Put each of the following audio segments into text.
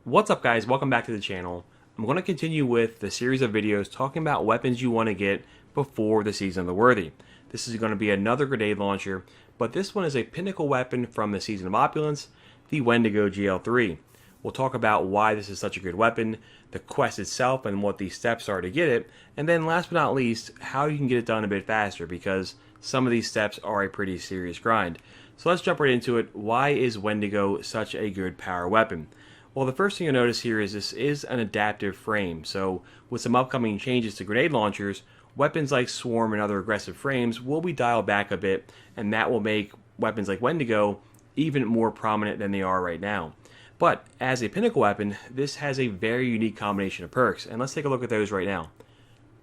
What's up, guys? Welcome back to the channel. I'm going to continue with the series of videos talking about weapons you want to get before the Season of the Worthy. This is going to be another grenade launcher, but this one is a pinnacle weapon from the Season of Opulence, the Wendigo GL3. We'll talk about why this is such a good weapon, the quest itself and what the steps are to get it, and then last but not least, how you can get it done a bit faster, because some of these steps are a pretty serious grind. So let's jump right into it. Why is Wendigo such a good power weapon? Well, the first thing you'll notice here is this is an adaptive frame. So with some upcoming changes to grenade launchers, weapons like Swarm and other aggressive frames will be dialed back a bit, and that will make weapons like Wendigo even more prominent than they are right now. But as a pinnacle weapon, this has a very unique combination of perks, and let's take a look at those right now.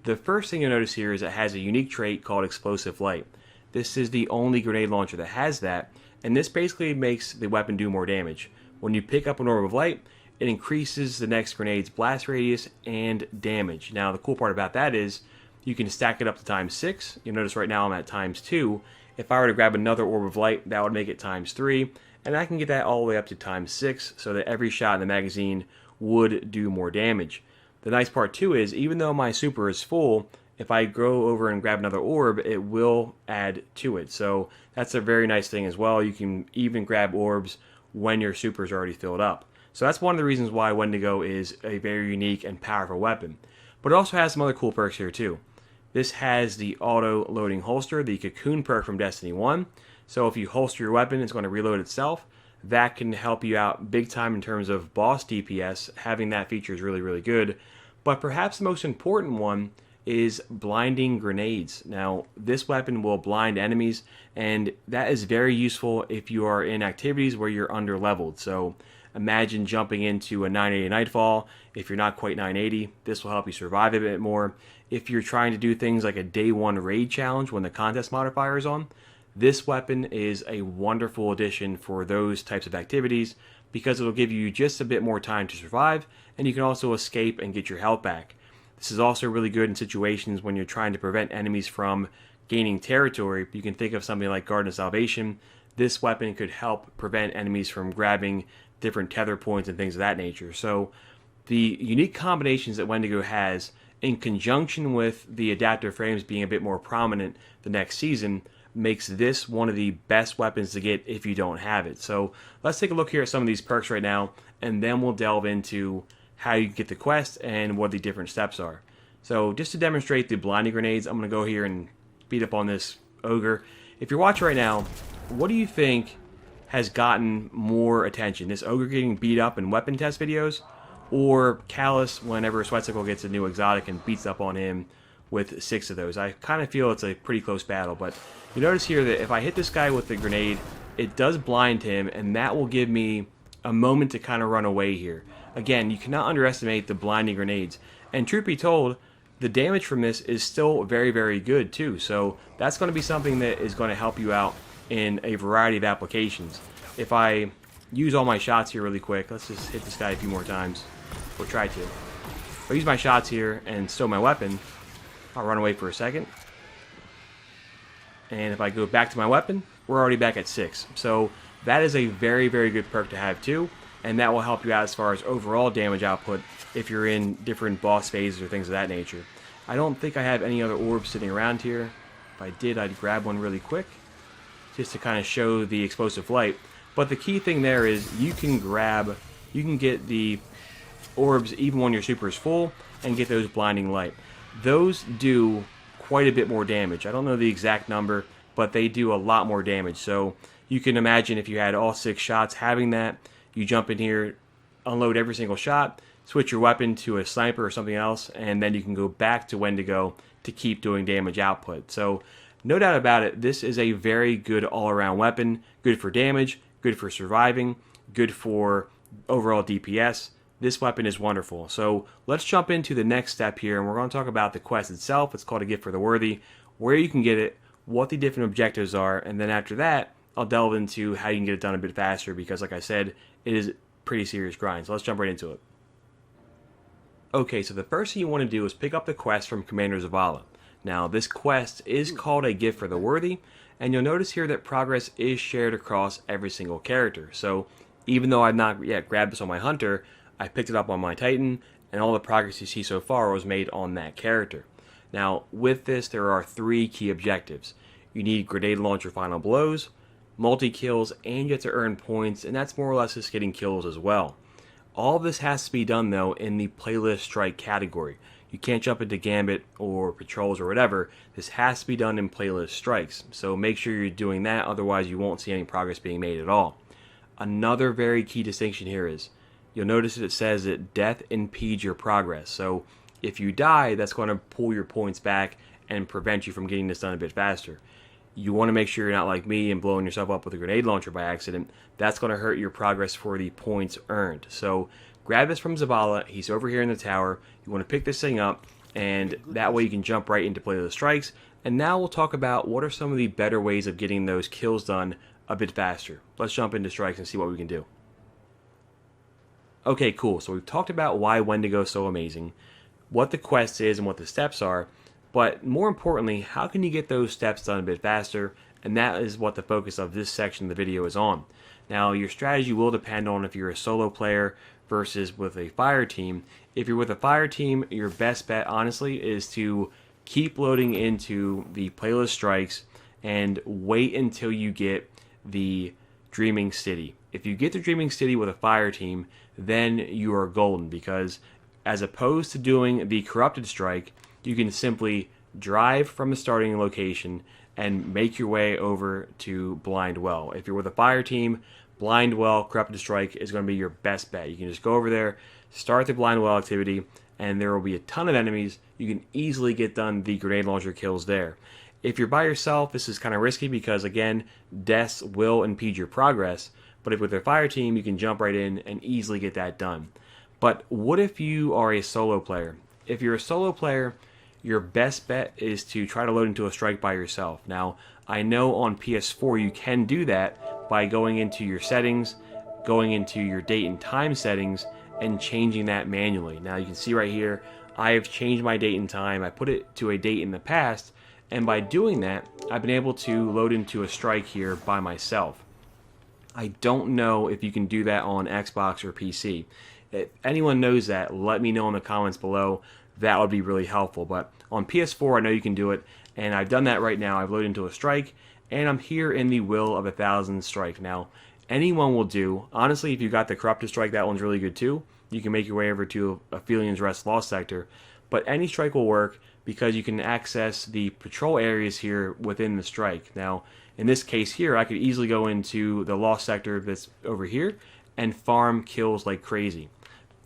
The first thing you'll notice here is it has a unique trait called Explosive Light. This is the only grenade launcher that has that, and this basically makes the weapon do more damage. When you pick up an orb of light, it increases the next grenade's blast radius and damage. Now, the cool part about that is you can stack it up to times 6. You'll notice right now I'm at times 2. If I were to grab another orb of light, that would make it times 3. And I can get that all the way up to times 6 so that every shot in the magazine would do more damage. The nice part too is even though my super is full, if I go over and grab another orb, it will add to it. So that's a very nice thing as well. You can even grab orbs when your super is already filled up. So that's one of the reasons why Wendigo is a very unique and powerful weapon. But it also has some other cool perks here too. This has the auto loading holster, the cocoon perk from Destiny 1. So if you holster your weapon, it's going to reload itself. That can help you out big time in terms of boss DPS. Having that feature is really, really good. But perhaps the most important one is blinding grenades. Now, this weapon will blind enemies, and that is very useful if you are in activities where you're under leveled. So imagine jumping into a 980 Nightfall. If you're not quite 980, this will help you survive a bit more. If you're trying to do things like a day 1 raid challenge when the contest modifier is on, this weapon is a wonderful addition for those types of activities because it'll give you just a bit more time to survive, and you can also escape and get your health back. This is also really good in situations when you're trying to prevent enemies from gaining territory. You can think of something like Garden of Salvation. This weapon could help prevent enemies from grabbing different tether points and things of that nature. So the unique combinations that Wendigo has, in conjunction with the adaptive frames being a bit more prominent the next season, makes this one of the best weapons to get if you don't have it. So let's take a look here at some of these perks right now, and then we'll delve into how you get the quest and what the different steps are. So just to demonstrate the blinding grenades, I'm going to go here and beat up on this ogre. If you're watching right now, what do you think has gotten more attention? This ogre getting beat up in weapon test videos, or Callus whenever Sweatcicle gets a new exotic and beats up on him with 6 of those? I kind of feel it's a pretty close battle, but you notice here that if I hit this guy with the grenade, it does blind him, and that will give me a moment to kind of run away here. Again, you cannot underestimate the blinding grenades. And truth be told, the damage from this is still very, very good too. So that's going to be something that is going to help you out in a variety of applications. If I use all my shots here really quick, let's just hit this guy a few more times, or try to. If I use my shots here and stow my weapon, I'll run away for a second. And if I go back to my weapon, we're already back at 6. So that is a very, very good perk to have too. And that will help you out as far as overall damage output if you're in different boss phases or things of that nature. I don't think I have any other orbs sitting around here. If I did, I'd grab one really quick just to kind of show the explosive light. But the key thing there is you can get the orbs even when your super is full and get those blinding light. Those do quite a bit more damage. I don't know the exact number, but they do a lot more damage. So you can imagine if you had all 6 shots having that, you jump in here, unload every single shot, switch your weapon to a sniper or something else, and then you can go back to Wendigo to keep doing damage output. So no doubt about it, this is a very good all-around weapon. Good for damage, good for surviving, good for overall DPS. This weapon is wonderful. So let's jump into the next step here, and we're going to talk about the quest itself. It's called A Gift for the Worthy, where you can get it, what the different objectives are, and then after that, I'll delve into how you can get it done a bit faster because, like I said, it is pretty serious grind. So let's jump right into it. Okay, so the first thing you want to do is pick up the quest from Commander Zavala. Now, this quest is called A Gift for the Worthy, and you'll notice here that progress is shared across every single character. So even though I've not yet grabbed this on my hunter, I picked it up on my Titan, and all the progress you see so far was made on that character. Now, with this, there are 3 key objectives. You need grenade launcher final blows, multi-kills, and you have to earn points, and that's more or less just getting kills as well. All of this has to be done, though, in the playlist strike category. You can't jump into Gambit or Patrols or whatever. This has to be done in playlist strikes. So make sure you're doing that, otherwise you won't see any progress being made at all. Another very key distinction here is, you'll notice that it says that death impedes your progress. So if you die, that's going to pull your points back and prevent you from getting this done a bit faster. You want to make sure you're not like me and blowing yourself up with a grenade launcher by accident. That's going to hurt your progress for the points earned. So grab this from Zavala. He's over here in the tower. You want to pick this thing up, and that way you can jump right into playlist strikes. And now we'll talk about what are some of the better ways of getting those kills done a bit faster. Let's jump into strikes and see what we can do. Okay, cool. So we've talked about why Wendigo is so amazing, what the quest is and what the steps are, but more importantly, how can you get those steps done a bit faster? And that is what the focus of this section of the video is on. Now, your strategy will depend on if you're a solo player versus with a fire team. If you're with a fire team, your best bet, honestly, is to keep loading into the playlist strikes and wait until you get the Dreaming City. If you get the Dreaming City with a fire team, then you are golden, because as opposed to doing the Corrupted Strike, you can simply drive from the starting location and make your way over to Blind Well. If you're with a fire team, Blind Well, Corrupted Strike is going to be your best bet. You can just go over there, start the Blind Well activity, and there will be a ton of enemies. You can easily get done the grenade launcher kills there. If you're by yourself, this is kind of risky because, again, deaths will impede your progress. But if with a fire team, you can jump right in and easily get that done. But what if you are a solo player? If you're a solo player, your best bet is to try to load into a strike by yourself. Now, I know on PS4 you can do that by going into your settings, going into your date and time settings, and changing that manually. Now, you can see right here, I have changed my date and time. I put it to a date in the past, and by doing that, I've been able to load into a strike here by myself. I don't know if you can do that on Xbox or PC. If anyone knows that, let me know in the comments below. That would be really helpful. But on PS4, I know you can do it, and I've done that right now. I've loaded into a strike, and I'm here in the Will of 1,000 strike. Now, anyone will do. Honestly, if you got the Corrupted Strike, that one's really good too. You can make your way over to Ophelian's Rest Lost Sector. But any strike will work because you can access the patrol areas here within the strike. Now, in this case here, I could easily go into the Lost Sector that's over here and farm kills like crazy.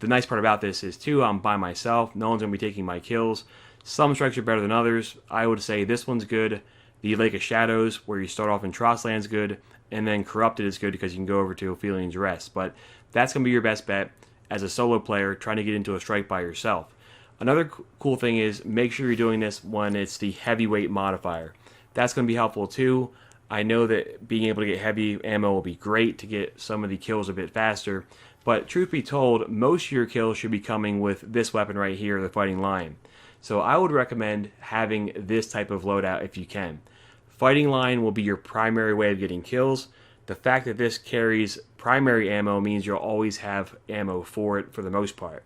The nice part about this is, too, I'm by myself. No one's going to be taking my kills. Some strikes are better than others. I would say this one's good. The Lake of Shadows, where you start off in Trostland, is good. And then Corrupted is good because you can go over to Ophelian's Rest. But that's going to be your best bet as a solo player trying to get into a strike by yourself. Another cool thing is make sure you're doing this when it's the heavyweight modifier. That's going to be helpful, too. I know that being able to get heavy ammo will be great to get some of the kills a bit faster. But truth be told, most of your kills should be coming with this weapon right here, the Fighting Lion. So I would recommend having this type of loadout if you can. Fighting Lion will be your primary way of getting kills. The fact that this carries primary ammo means you'll always have ammo for it for the most part.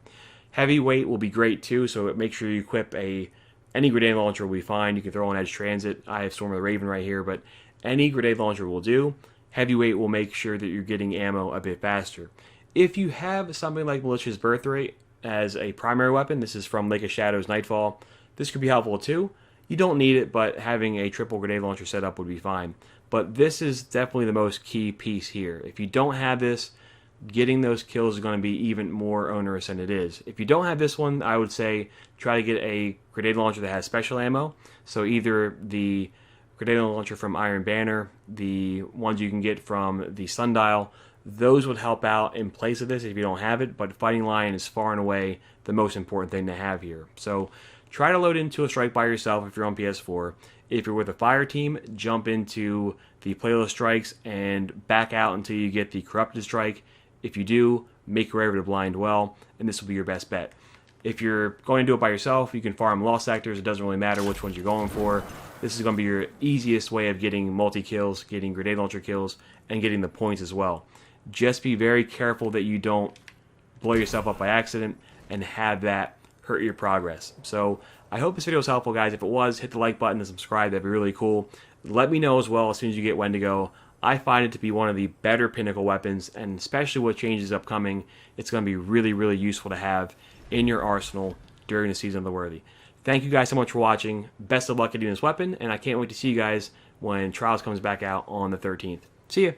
Heavyweight will be great too, so make sure you equip any grenade launcher will be fine. You can throw on Edge Transit. I have Storm of the Raven right here, but any grenade launcher will do. Heavyweight will make sure that you're getting ammo a bit faster. If you have something like Malicious Birthright as a primary weapon, this is from Lake of Shadows Nightfall, this could be helpful too. You don't need it, but having a triple grenade launcher set up would be fine. But this is definitely the most key piece here. If you don't have this, getting those kills is going to be even more onerous than it is. If you don't have this one, I would say try to get a grenade launcher that has special ammo. So either the grenade launcher from Iron Banner, the ones you can get from the Sundial, those would help out in place of this if you don't have it, but Fighting Lion is far and away the most important thing to have here. So try to load into a strike by yourself if you're on PS4. If you're with a fire team, jump into the playlist strikes and back out until you get the Corrupted Strike. If you do, make your way over to Blind Well, and this will be your best bet. If you're going to do it by yourself, you can farm Lost Sectors. It doesn't really matter which ones you're going for. This is going to be your easiest way of getting multi-kills, getting grenade launcher kills, and getting the points as well. Just be very careful that you don't blow yourself up by accident and have that hurt your progress. So I hope this video was helpful, guys. If it was, hit the like button and subscribe. That'd be really cool. Let me know as well as soon as you get Wendigo. I find it to be one of the better pinnacle weapons, and especially with changes upcoming, it's going to be really, really useful to have in your arsenal during the Season of the Worthy. Thank you guys so much for watching. Best of luck getting this weapon, and I can't wait to see you guys when Trials comes back out on the 13th. See ya!